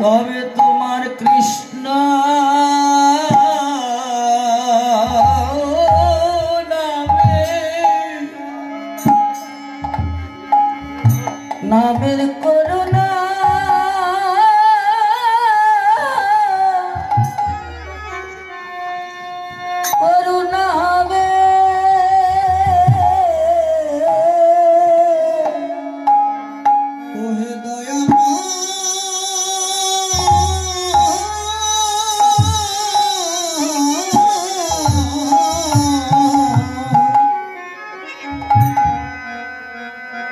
কবে তোমার কৃষ্ণ নামের করুণা করুণা হবে ওহে দয়া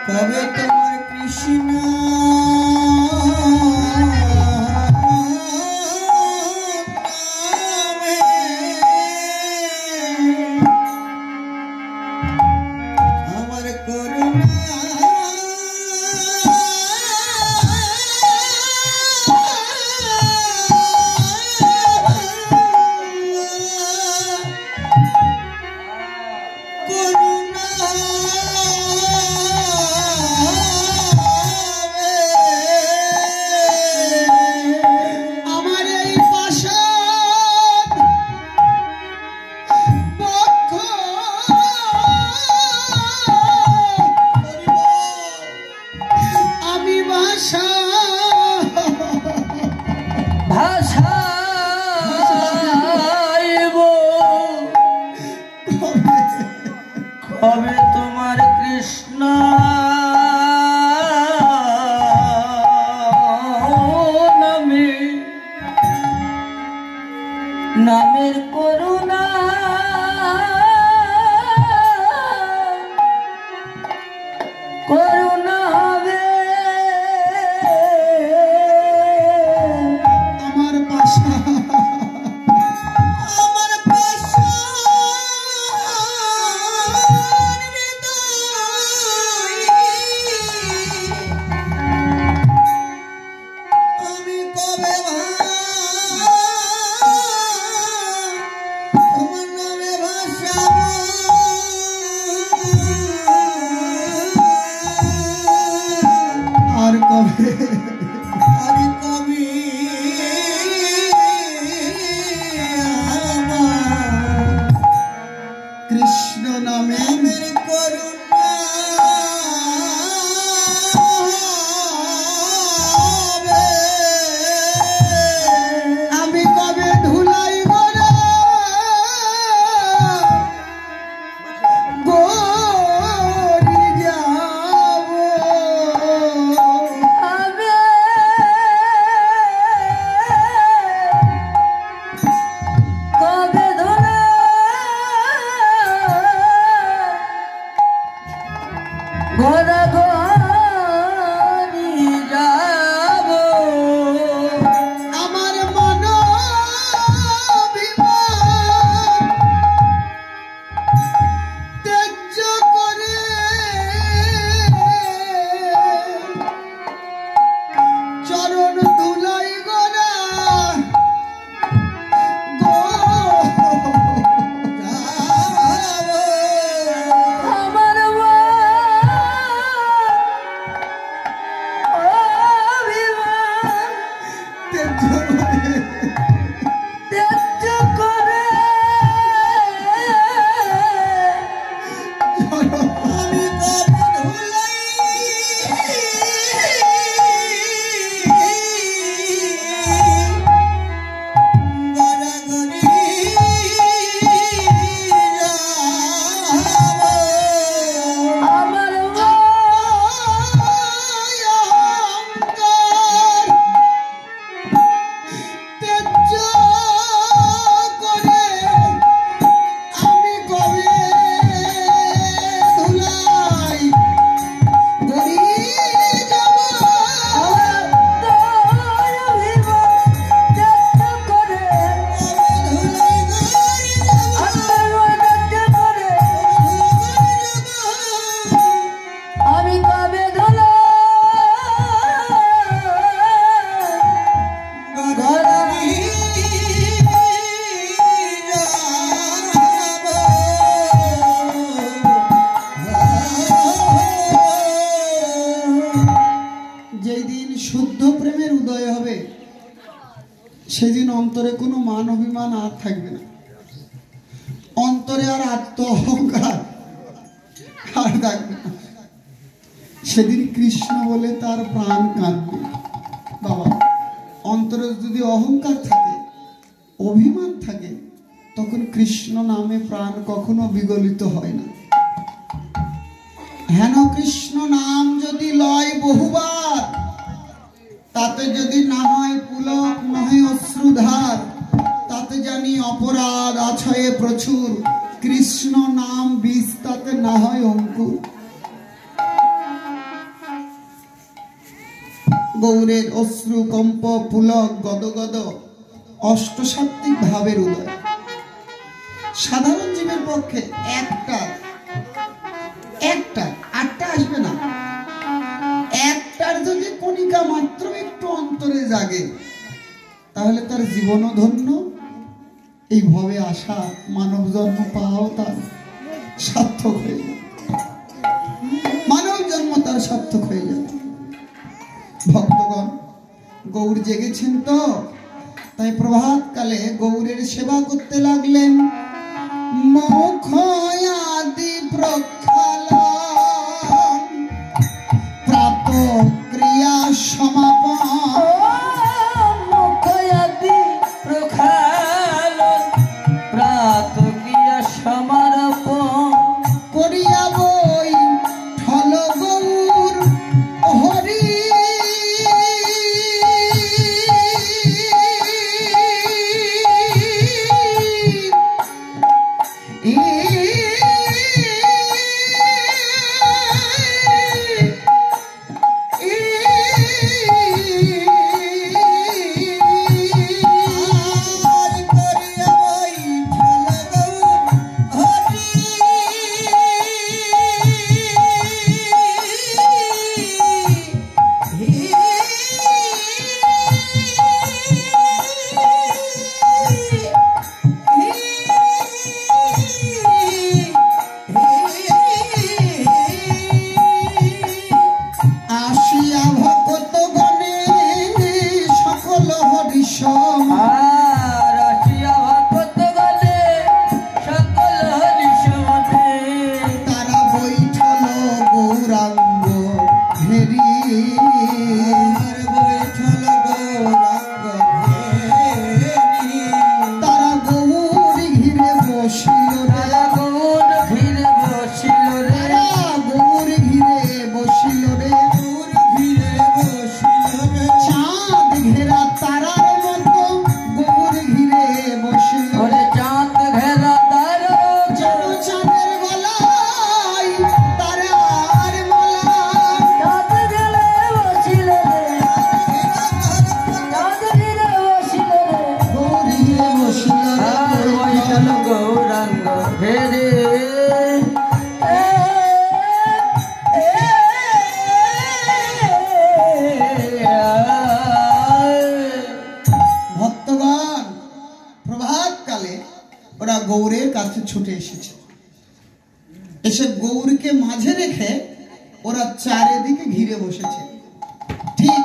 কবে তোমার কৃষ্ণ আমার করুণা কবে তোমার কৃষ্ণ নামে নামের করুণা করুণা হবে আমার পাশা আর কবে কৃষ্ণ নামে করুণা আমি কবে ধুলাই গরি যাব কবে ধরে ঘোরা ঘরি যাব আমার মন অভিমান ত্যায্য করে চরণ ধুলাই গোরা আমার অভিমান ত্যায্য করে আমি কবে ধুলাই গড়াগড়ি আমার ত্যায্য করে আমি কবে ধুলাই গড়ি যাব আমি কবে ধুলো যেই দিন শুদ্ধ প্রেমের উদয় হবে সেদিন অন্তরে কোনো মান অভিমান আর থাকবে না, অন্তরে আর আত্ম অহংকার আর থাকবে না। সেদিন কৃষ্ণ বলে তার প্রাণ কাঁদবে। বাবা, অন্তরে যদি অহংকার থাকে, অভিমান থাকে, তখন কৃষ্ণ নামে প্রাণ কখনো বিগলিত হয় না। হেন কৃষ্ণ নাম যদি লয় বহুবার, তাতে যদি না হয় পুলক নহে অশ্রুধার, তাতে জানি অপরাধ আছয়ে প্রচুর। কৃষ্ণ নাম বীজ, তাতে না হয় অঙ্কুর। গৌরের অশ্রু কম্প পুলক গদগদ অষ্টসাত্ত্বিক ভাবের উদয়। সাধারণ জীবের পক্ষে একটা আটটা আসবে না, একটার যদি কণিকা মাত্র একটু অন্তরে জাগে, তাহলে তার জীবনও ধন্য, এই ভবে আসা মানব জন্ম পাওয়াও তার সার্থক হয়ে যাবে। মানব জন্ম তার সার্থক হয়ে যাবে। ভক্তগণ, গৌর জেগেছেন তো, তাই প্রভাতকালে গৌরের সেবা করতে লাগলেন। মুখ আদি প্রক্ষালন, প্রাত ক্রিয়া সমাপন। মুখ আদি প্রক্ষালন, প্রাত ক্রিয়া সমাপন। করিয়া বই ঠল গৌর হরি, গৌরের কাছে ছুটে এসেছে। এসে গৌরকে মাঝে রেখে ওরা চারিদিকে ঘিরে বসেছে। ঠিক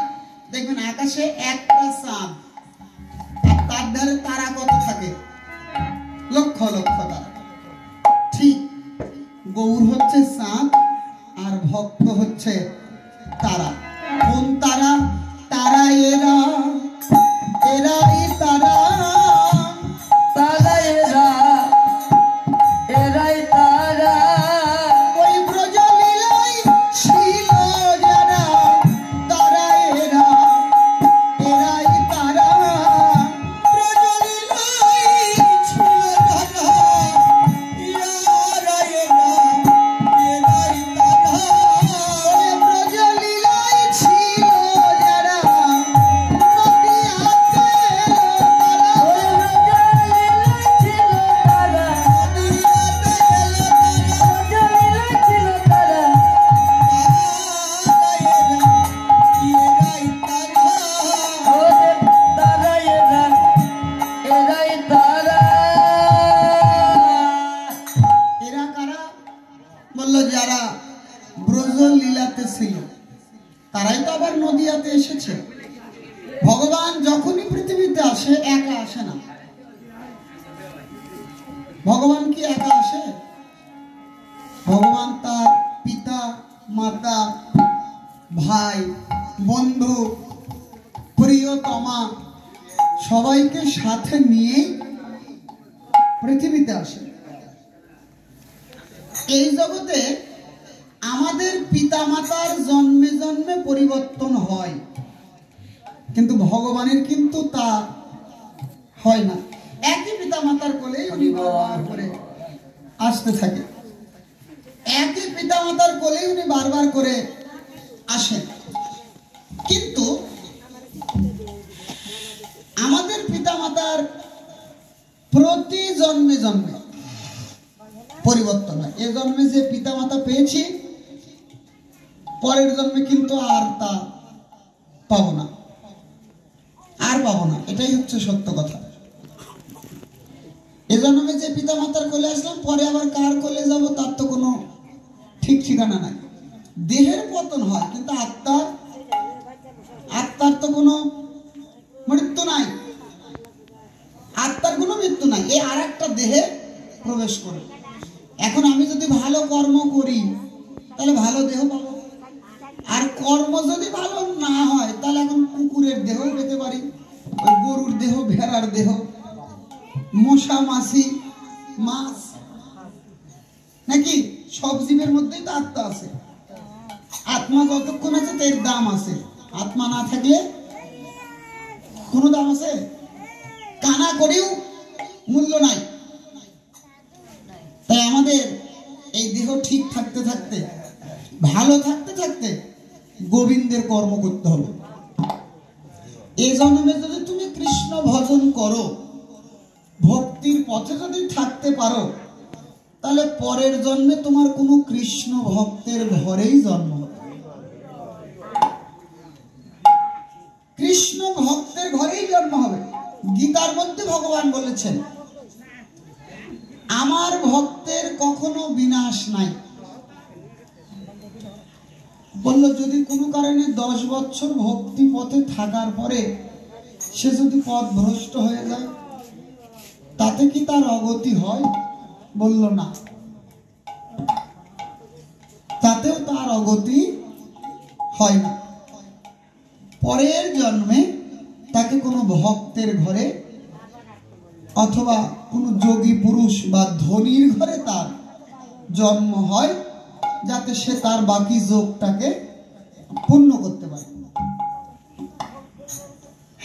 দেখবেন আকাশে একটা চাঁদ, আর তার ধারে তারা কত থাকে, লক্ষ লক্ষ তারা। ঠিক গৌর হচ্ছে চাঁদ আর ভক্ত হচ্ছে তারা। কোন তারা? তারা এরা, এরাই তারা, তারা এরা, এরাই তারা। ওই ব্রজলীলাই ছিল যারা, তারা এরা, এরাই তারা। ব্রজলীলাই ছিল যারা, ইয়ারা এরা, এরাই তারা। ওই ব্রজলীলাই ছিল যারা, নদিয়াতে এলো তারা। ওই ব্রজলীলাই ছিল তারা, নদিয়াতে এলো তারা। ব্রজলীলাই ছিল তারা। ওরে তারা এরা, এরাই তারা। এরা কারা? বললো যারা ব্রজ লীলাতে ছিল, তারাই তো আবার নদিয়াতে এসেছে। ভগবান যখনই পৃথিবীতে আসে, একা আসে না। ভগবান কি একা আসে? ভগবান তার পিতা, মাতা, ভাই, বন্ধু, প্রিয়তমা সবাইকে সাথে নিয়ে পৃথিবীতে আসে। এই জগতে আমাদের পিতা মাতার জন্মে জন্মে পরিবর্তন হয়, কিন্তু ভগবানের কিন্তু তা হয় না। একই পিতা মাতার কোলেই উনি বারবার করে আসতে থাকে, একই পিতা মাতার কোলেই উনি বারবার করে আসেন। কিন্তু আমাদের পিতা মাতার প্রতি জন্মে জন্মে পরিবর্তন হয়। এ জন্মে যে পিতা মাতা পেয়েছি, পরের জন্মে কিন্তু আর তা পাবো না, আর পাবো না। এটাই হচ্ছে সত্য কথা। এ জন্মে যে পিতা মাতার কোলে আসলাম, পরে আবার কার কোলে যাব তার তো কোনো ঠিক ঠিকানা নাই। দেহের পতন হয়, কিন্তু আত্মার তো কোনো মৃত্যু নাই, আত্মার কোনো মৃত্যু নাই। এই আর একটা দেহে প্রবেশ করে। এখন আমি যদি ভালো কর্ম করি তাহলে ভালো দেহ পাবো, আর কর্ম যদি ভালো না হয় তাহলে এখন কুকুরের দেহ পেতে পারি, ওই গরুর দেহ, ভেড়ার দেহ, মশা মাছি, মাছ, নাকি সব জীবের মধ্যেই তো আত্মা আছে। আত্মা যতক্ষণ আছে তার দাম আছে, আত্মা না থাকলে কোনো দাম আছে? কানা করেও মূল্য নাই। তাই আমাদের এই দেহ ঠিক থাকতে থাকতে, ভালো থাকতে থাকতে গোবিন্দের কর্ম করতে হবে। এই জন্মে যদি তুমি কৃষ্ণ ভজন করো, ভক্তির পথে যদি থাকতে পারো, তাহলে পরের জন্মে তোমার কোনো কৃষ্ণ ভক্তের ঘরেই জন্ম হবে। কৃষ্ণ ভক্তের ঘরেই জন্ম হবে। গীতার মধ্যে ভগবান বলেছেন, আমার ভক্তের কখনো বিনাশ নাই। বলল, যদি কোনো কারণে 10 বছর ভক্তি পথে থাকার পরে সে যদি পথ ভ্রষ্ট হয়ে যায়, তাতে কি তার অগতি হয়? বলল না, তাতেও তার অগতি হয় না। পরের জন্মে তাকে কোনো ভক্তের ঘরে অথবা কোনো যোগী পুরুষ বা ধনীর ঘরে তার জন্ম হয়, যাতে সে তার বাকি যোগটাকে পূর্ণ করতে পারে।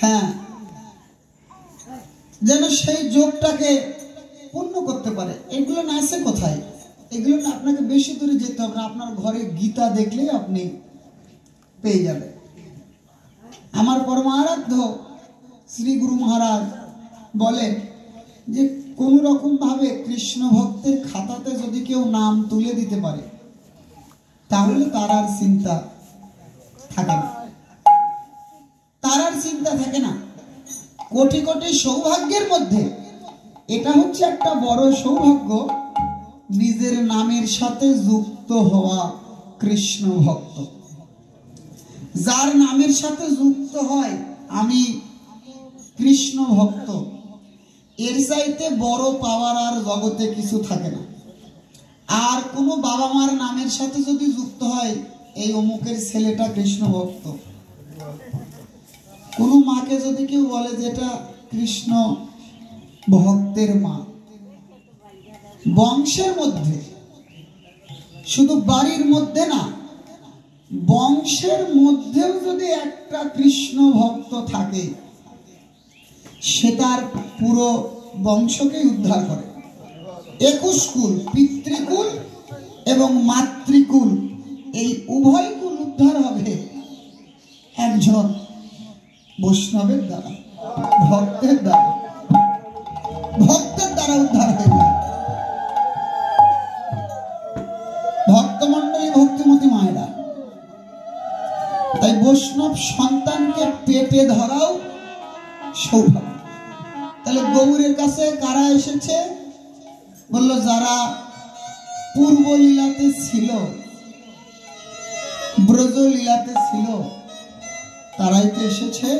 হ্যাঁ, যেন সেই যোগটাকে পূর্ণ করতে পারে। এগুলো না আছে কোথায়? এগুলো না আপনাকে বেশি দূরে যেতে হবে না, আপনার ঘরে গীতা দেখলেই আপনি পেয়ে যাবেন। আমার পরমারাধ্য শ্রী গুরু মহারাজ বলেন যে কোন রকম ভাবে কৃষ্ণ ভক্তের খাতাতে যদি কেউ নাম তুলে দিতে পারে, তাহলে তার আর চিন্তা থাকে না, তার আর চিন্তা থাকে না। কোটি কোটি সৌভাগ্যের মধ্যে এটা হচ্ছে একটা বড় সৌভাগ্য, নিজের নামের সাথে যুক্ত হওয়া কৃষ্ণ ভক্ত। যার নামের সাথে যুক্ত হয় আমি কৃষ্ণ ভক্ত, এর চাইতে বড় পাওয়ার আর জগতে কিছু থাকে না। আর কোনো বাবা মার নামের সাথে যদি যুক্ত হয়, এই অমুকের ছেলেটা কৃষ্ণ ভক্ত, কোনো মাকে যদি কেউ বলে যে এটা কৃষ্ণ ভক্তের মা, বংশের মধ্যে, শুধু বাড়ির মধ্যে না, বংশের মধ্যেও যদি একটা কৃষ্ণ ভক্ত থাকে, সে তার পুরো বংশকেই উদ্ধার করে। 21 কুল, পিতৃকুল এবং মাতৃকুল, এই উভয় কুল উদ্ধার হবে একজন বৈষ্ণবের দ্বারা, ভক্তের দ্বারা। ভক্তের দ্বারা উদ্ধার হয়ে যায়। ভক্তমন্ডলী, ভক্তিমতী মায়েরা, তাই বৈষ্ণব সন্তানকে পেটে ধরাও সৌভাগ্য। তাহলে গৌরের কাছে কারা এসেছে? বলল, যারা পূর্ব লীলাতে ছিল, ব্রজ লীলাতে ছিল, তারাই তো এসেছে।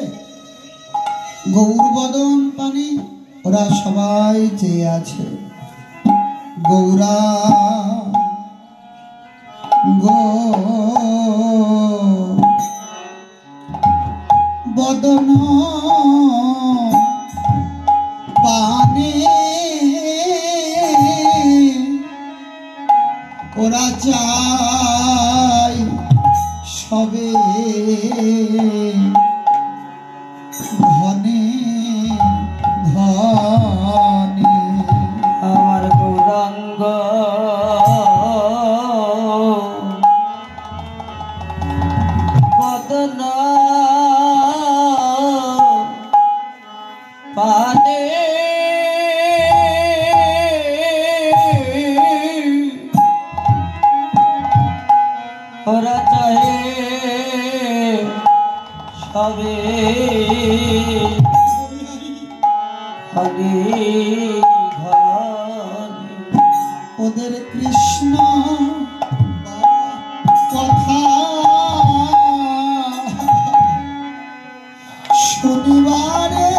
গৌরবদন পানে ওরা সবাই চেয়ে আছে। গৌরা গো বদন পানে ওরা চাই সবে ঘনে ঘনে। আমার গৌরাঙ্গ বদন পানে ওরা চাহে সবে ঘনে ঘনে। ওদের কৃষ্ণ কথা শনিবারে